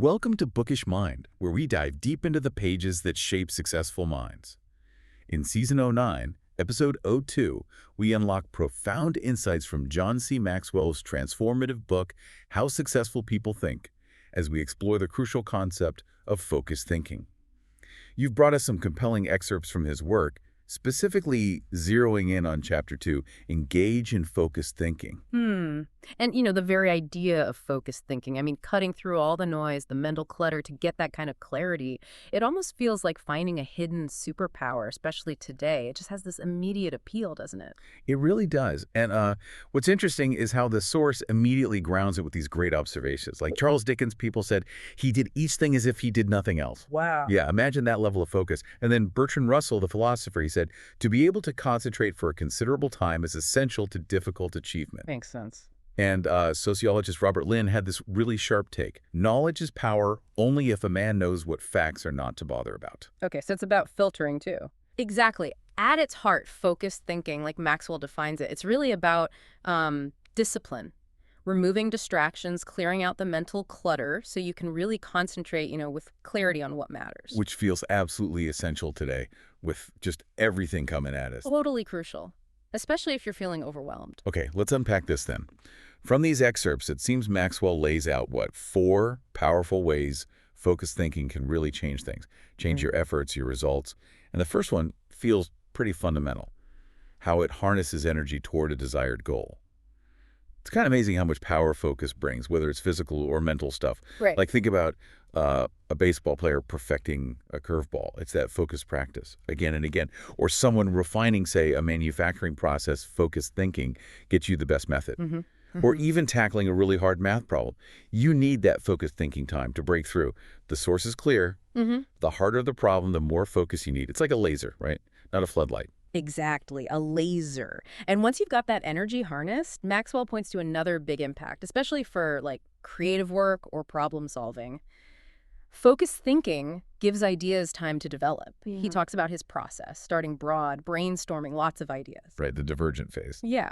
Welcome to Bookish Mind, where we dive deep into the pages that shape successful minds. In Season 09, Episode 02, we unlock profound insights from John C. Maxwell's transformative book, How Successful People Think, as we explore the crucial concept of focused thinking. You've brought us some compelling excerpts from his work, specifically zeroing in on Chapter 2, Engage in Focused Thinking. And, the very idea of focused thinking, cutting through all the noise, the mental clutter to get that kind of clarity, it almost feels like finding a hidden superpower, especially today. It just has this immediate appeal, doesn't it? It really does. And what's interesting is how the source immediately grounds it with these great observations. Like Charles Dickens, people said he did each thing as if he did nothing else. Wow. Yeah, imagine that level of focus. And then Bertrand Russell, the philosopher, he said, to be able to concentrate for a considerable time is essential to difficult achievement. Makes sense. And sociologist Robert Lynn had this really sharp take. Knowledge is power only if a man knows what facts are not to bother about. Okay, so it's about filtering, too. Exactly. At its heart, focused thinking, like Maxwell defines it, it's really about discipline, removing distractions, clearing out the mental clutter so you can really concentrate, with clarity on what matters. Which feels absolutely essential today with just everything coming at us. Totally crucial, especially if you're feeling overwhelmed. Okay, let's unpack this then. From these excerpts, it seems Maxwell lays out, 4 powerful ways focused thinking can really change things, change your efforts, your results. And the first one feels pretty fundamental, how it harnesses energy toward a desired goal. It's kind of amazing how much power focus brings, whether it's physical or mental stuff. Right. Like think about a baseball player perfecting a curveball. It's that focused practice again and again. Or someone refining, say, a manufacturing process, focused thinking, gets you the best method. Or even tackling a really hard math problem. You need that focused thinking time to break through. The source is clear. The harder the problem, the more focus you need. It's like a laser, right? Not a floodlight. Exactly, a laser. And once you've got that energy harnessed, Maxwell points to another big impact, especially for creative work or problem solving. Focused thinking gives ideas time to develop. He talks about his process, starting broad, brainstorming lots of ideas. Right, the divergent phase. Yeah.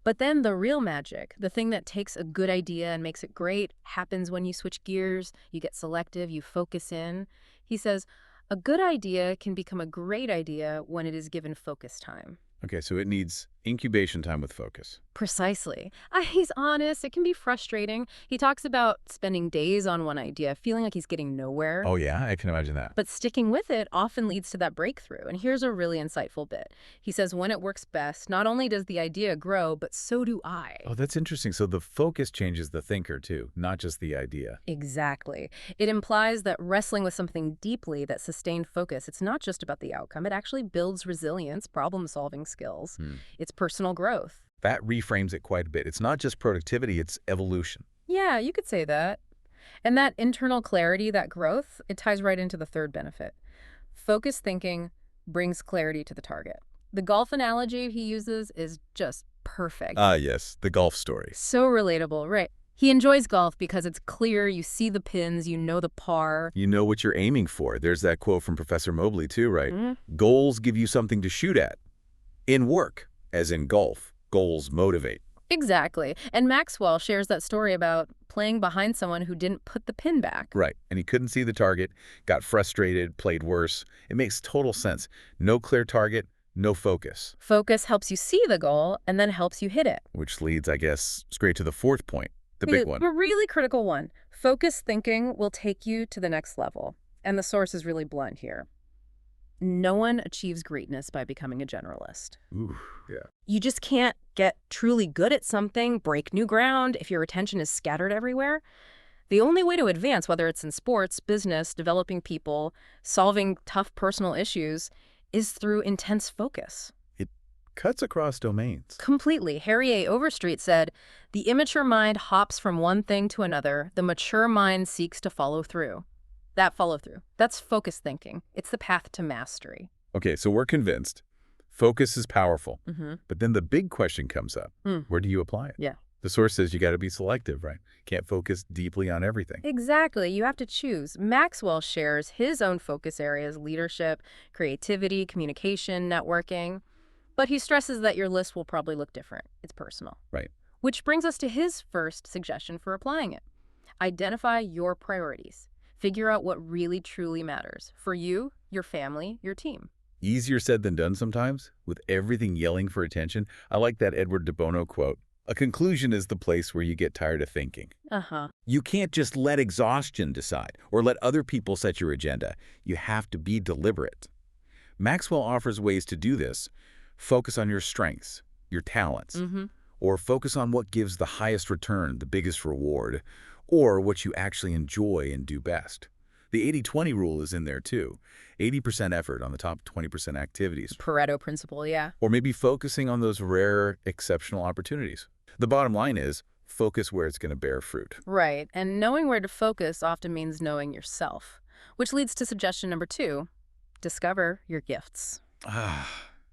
But then the real magic, the thing that takes a good idea and makes it great, happens when you switch gears, you get selective, you focus in. He says, a good idea can become a great idea when it is given focus time. Okay, so it needs incubation time with focus. Precisely. He's honest. It can be frustrating. He talks about spending days on one idea, feeling like he's getting nowhere. Oh yeah, I can imagine that. But sticking with it often leads to that breakthrough. And here's a really insightful bit. He says when it works best, not only does the idea grow, but so do I. Oh, that's interesting. So the focus changes the thinker too, not just the idea. Exactly. It implies that wrestling with something deeply, that sustained focus, it's not just about the outcome. It actually builds resilience, problem-solving skills. It's personal growth. That reframes it quite a bit. It's not just productivity, it's evolution. Yeah, you could say that. And that internal clarity, that growth, it ties right into the third benefit. Focused thinking brings clarity to the target. The golf analogy he uses is just perfect. Ah, yes, the golf story. So relatable, right? He enjoys golf because it's clear, you see the pins, you know the par. You know what you're aiming for. There's that quote from Professor Mobley too, right? Goals give you something to shoot at. In work, as in golf, goals motivate. Exactly. And Maxwell shares that story about playing behind someone who didn't put the pin back. Right. And he couldn't see the target, got frustrated, played worse. It makes total sense. No clear target, no focus. Focus helps you see the goal and then helps you hit it. Which leads, I guess, straight to the fourth point, the big one. A really critical one. Focused thinking will take you to the next level. And the source is really blunt here. No one achieves greatness by becoming a generalist. Ooh, yeah. You just can't get truly good at something, break new ground, if your attention is scattered everywhere. The only way to advance, whether it's in sports, business, developing people, solving tough personal issues, is through intense focus. It cuts across domains. Completely. Harry A. Overstreet said, "The immature mind hops from one thing to another. The mature mind seeks to follow through." That follow-through. That's focused thinking. It's the path to mastery. Okay, so we're convinced. Focus is powerful. But then the big question comes up. Where do you apply it? Yeah. The source says you got to be selective, right? Can't focus deeply on everything. Exactly. You have to choose. Maxwell shares his own focus areas: leadership, creativity, communication, networking. But he stresses that your list will probably look different. It's personal. Right. Which brings us to his first suggestion for applying it. Identify your priorities. Figure out what really truly matters for you, your family, your team. Easier said than done sometimes, with everything yelling for attention. I like that Edward de Bono quote. A conclusion is the place where you get tired of thinking. Uh-huh. You can't just let exhaustion decide or let other people set your agenda. You have to be deliberate. Maxwell offers ways to do this. Focus on your strengths, your talents, or focus on what gives the highest return, the biggest reward, or what you actually enjoy and do best. The 80-20 rule is in there too. 80% effort on the top 20% activities. Pareto principle, yeah. Or maybe focusing on those rare, exceptional opportunities. The bottom line is, focus where it's going to bear fruit. Right, and knowing where to focus often means knowing yourself, which leads to suggestion number 2, discover your gifts.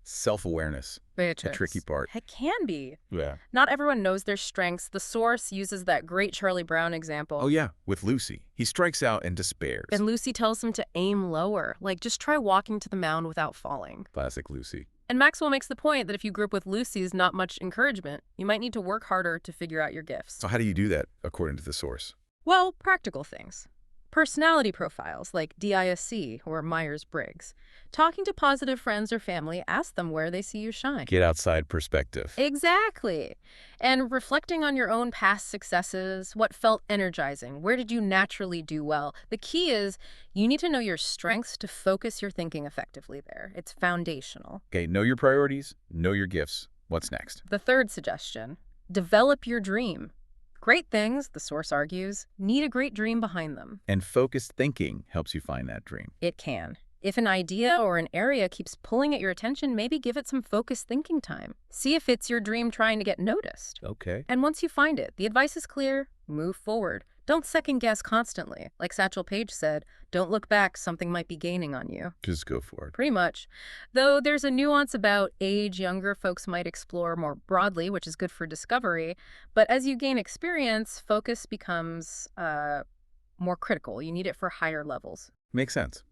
Self-awareness. The tricky part. It can be. Yeah. Not everyone knows their strengths. The source uses that great Charlie Brown example. Oh yeah, with Lucy. He strikes out and despairs. And Lucy tells him to aim lower, like just try walking to the mound without falling. Classic Lucy. And Maxwell makes the point that if you grew up with Lucy's not much encouragement, you might need to work harder to figure out your gifts. So how do you do that, according to the source? Well, practical things. Personality profiles like DISC or Myers-Briggs. Talking to positive friends or family, ask them where they see you shine. Get outside perspective. Exactly. And reflecting on your own past successes, what felt energizing, where did you naturally do well? The key is you need to know your strengths to focus your thinking effectively there. It's foundational. Okay, know your priorities, know your gifts. What's next? The third suggestion, develop your dream. Great things, the source argues, need a great dream behind them. And focused thinking helps you find that dream. It can. If an idea or an area keeps pulling at your attention, maybe give it some focused thinking time. See if it's your dream trying to get noticed. Okay. And once you find it, the advice is clear, move forward. Don't second guess constantly. Like Satchel Paige said, don't look back, something might be gaining on you. Just go for it. Pretty much. Though there's a nuance about age, younger folks might explore more broadly, which is good for discovery. But as you gain experience, focus becomes more critical. You need it for higher levels. Makes sense.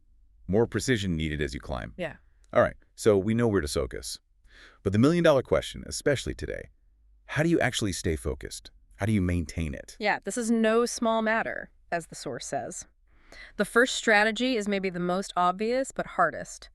More precision needed as you climb. Yeah. All right, so we know where to focus. But the million-dollar question, especially today, how do you actually stay focused? How do you maintain it? Yeah, this is no small matter, as the source says. The first strategy is maybe the most obvious, but hardest.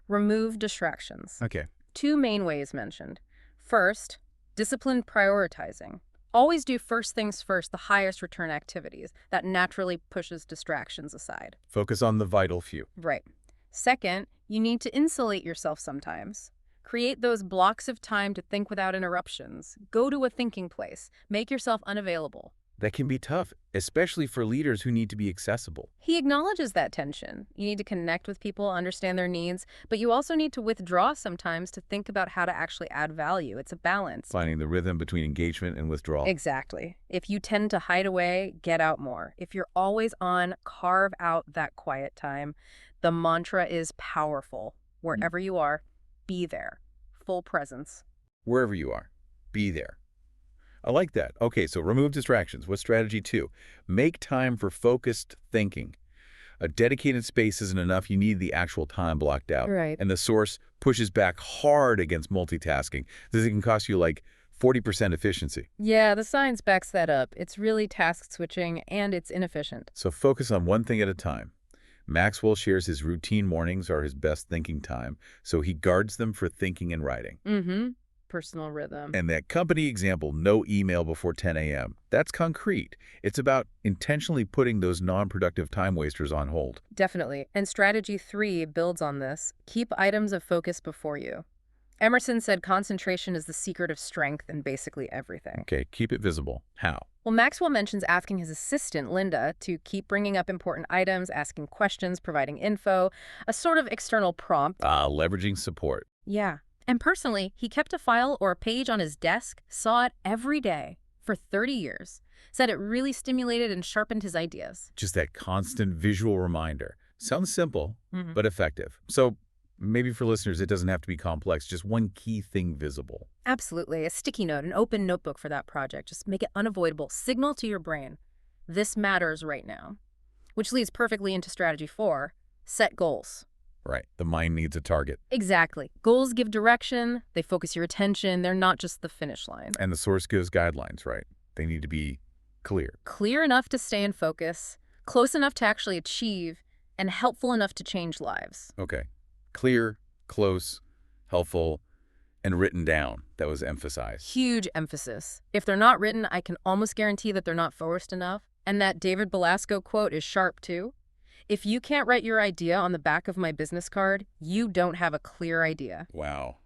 Remove distractions. Okay. 2 main ways mentioned. First, disciplined prioritizing. Always do first things first, the highest return activities. That naturally pushes distractions aside. Focus on the vital few. Right. Second, you need to insulate yourself sometimes. Create those blocks of time to think without interruptions. Go to a thinking place. Make yourself unavailable. That can be tough, especially for leaders who need to be accessible. He acknowledges that tension. You need to connect with people, understand their needs, but you also need to withdraw sometimes to think about how to actually add value. It's a balance. Finding the rhythm between engagement and withdrawal. Exactly. If you tend to hide away, get out more. If you're always on, carve out that quiet time. The mantra is powerful. Wherever you are, be there. Full presence. Wherever you are, be there. I like that. Okay, so remove distractions. What's strategy 2? Make time for focused thinking. A dedicated space isn't enough. You need the actual time blocked out. Right. And the source pushes back hard against multitasking. This can cost you like 40% efficiency. Yeah, the science backs that up. It's really task switching and it's inefficient. So focus on one thing at a time. Maxwell shares his routine mornings are his best thinking time, so he guards them for thinking and writing. Personal rhythm. And that company example, no email before 10 a.m., that's concrete. It's about intentionally putting those non-productive time wasters on hold. Definitely. And strategy 3 builds on this. Keep items of focus before you. Emerson said concentration is the secret of strength in basically everything. Okay, keep it visible. How? Well, Maxwell mentions asking his assistant, Linda, to keep bringing up important items, asking questions, providing info, a sort of external prompt. Leveraging support. Yeah. And personally, he kept a file or a page on his desk, saw it every day for 30 years, said it really stimulated and sharpened his ideas. Just that constant visual reminder. Sounds simple, but effective. So maybe for listeners, it doesn't have to be complex, just one key thing visible. Absolutely. A sticky note, an open notebook for that project. Just make it unavoidable. Signal to your brain, this matters right now. Which leads perfectly into strategy 4, set goals. Right. The mind needs a target. Exactly. Goals give direction. They focus your attention. They're not just the finish line. And the source gives guidelines, right? They need to be Clear. Clear enough to stay in focus, close enough to actually achieve, and helpful enough to change lives. Okay. Clear, close, helpful, and written down. That was emphasized. Huge emphasis. If they're not written, I can almost guarantee that they're not focused enough. And that David Belasco quote is sharp too. If you can't write your idea on the back of my business card, you don't have a clear idea. Wow.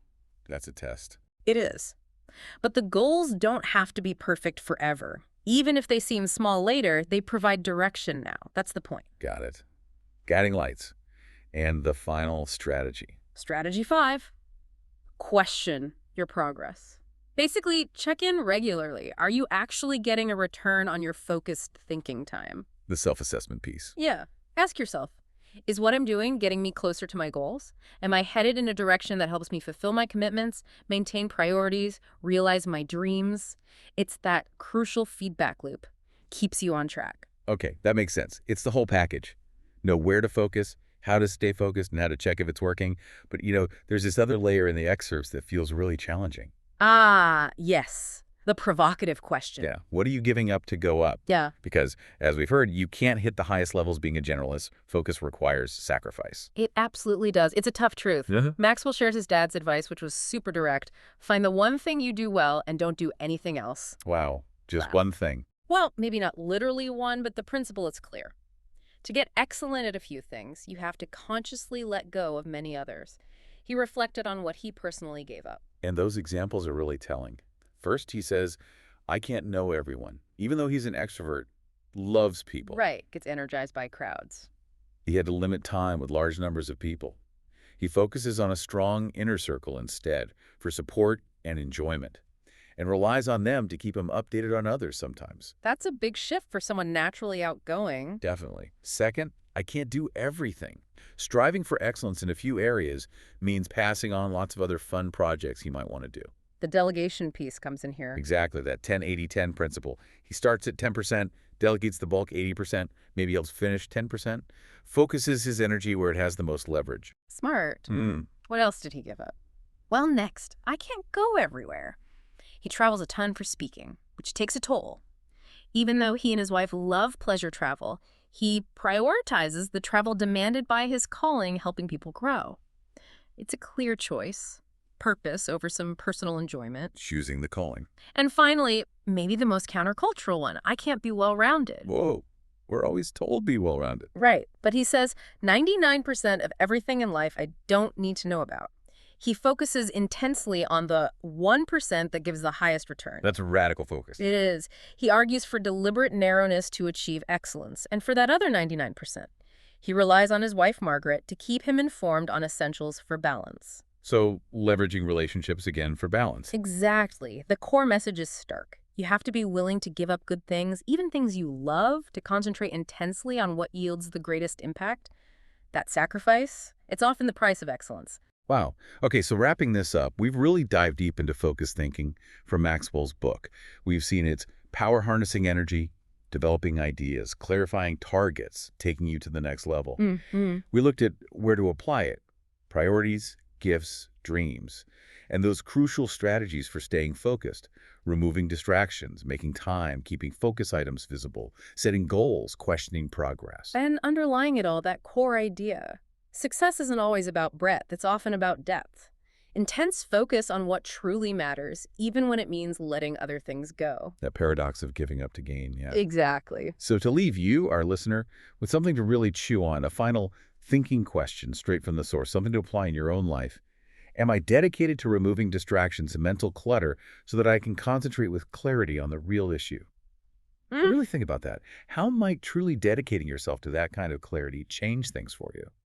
That's a test. It is. But the goals don't have to be perfect forever. Even if they seem small later, they provide direction now. That's the point. Got it. Guiding lights. And the final strategy. Strategy 5. Question your progress. Basically, check in regularly. Are you actually getting a return on your focused thinking time? The self-assessment piece. Yeah. Ask yourself, is what I'm doing getting me closer to my goals? Am I headed in a direction that helps me fulfill my commitments, maintain priorities, realize my dreams? It's that crucial feedback loop. Keeps you on track. Okay, that makes sense. It's the whole package. Know where to focus, how to stay focused, and how to check if it's working. But, there's this other layer in the excerpts that feels really challenging. Ah, yes. The provocative question. Yeah. What are you giving up to go up? Yeah. Because, as we've heard, you can't hit the highest levels being a generalist. Focus requires sacrifice. It absolutely does. It's a tough truth. Yeah. Maxwell shares his dad's advice, which was super direct. Find the one thing you do well and don't do anything else. Wow. Just Wow. one thing. Well, maybe not literally one, but the principle is clear. To get excellent at a few things, you have to consciously let go of many others. He reflected on what he personally gave up. And those examples are really telling. First, he says, I can't know everyone. Even though he's an extrovert, loves people. Right, gets energized by crowds. He had to limit time with large numbers of people. He focuses on a strong inner circle instead for support and enjoyment, and relies on them to keep him updated on others sometimes. That's a big shift for someone naturally outgoing. Definitely. Second, I can't do everything. Striving for excellence in a few areas means passing on lots of other fun projects he might want to do. The delegation piece comes in here. Exactly, that 10-80-10 principle. He starts at 10%, delegates the bulk 80%, maybe he'll finish 10%, focuses his energy where it has the most leverage. Smart. What else did he give up? Well, next, I can't go everywhere. He travels a ton for speaking, which takes a toll. Even though he and his wife love pleasure travel, he prioritizes the travel demanded by his calling, helping people grow. It's a clear choice. Purpose over some personal enjoyment. Choosing the calling. And finally, maybe the most countercultural one, I can't be well-rounded. Whoa, we're always told be well-rounded. Right, but he says 99% of everything in life I don't need to know about. He focuses intensely on the 1% that gives the highest return. That's a radical focus. It is. He argues for deliberate narrowness to achieve excellence, and for that other 99%. He relies on his wife, Margaret, to keep him informed on essentials for balance. So, leveraging relationships again for balance. Exactly. The core message is stark. You have to be willing to give up good things, even things you love, to concentrate intensely on what yields the greatest impact. That sacrifice, it's often the price of excellence. Wow. Okay, so wrapping this up, we've really dived deep into focused thinking from Maxwell's book. We've seen its power harnessing energy, developing ideas, clarifying targets, taking you to the next level. We looked at where to apply it, priorities, gifts, dreams, and those crucial strategies for staying focused, removing distractions, making time, keeping focus items visible, setting goals, questioning progress. And underlying it all, that core idea. Success isn't always about breadth, it's often about depth. Intense focus on what truly matters, even when it means letting other things go. That paradox of giving up to gain, yeah. Exactly. So to leave you, our listener, with something to really chew on, a final thinking question straight from the source, something to apply in your own life. Am I dedicated to removing distractions and mental clutter so that I can concentrate with clarity on the real issue? Really think about that. How might truly dedicating yourself to that kind of clarity change things for you?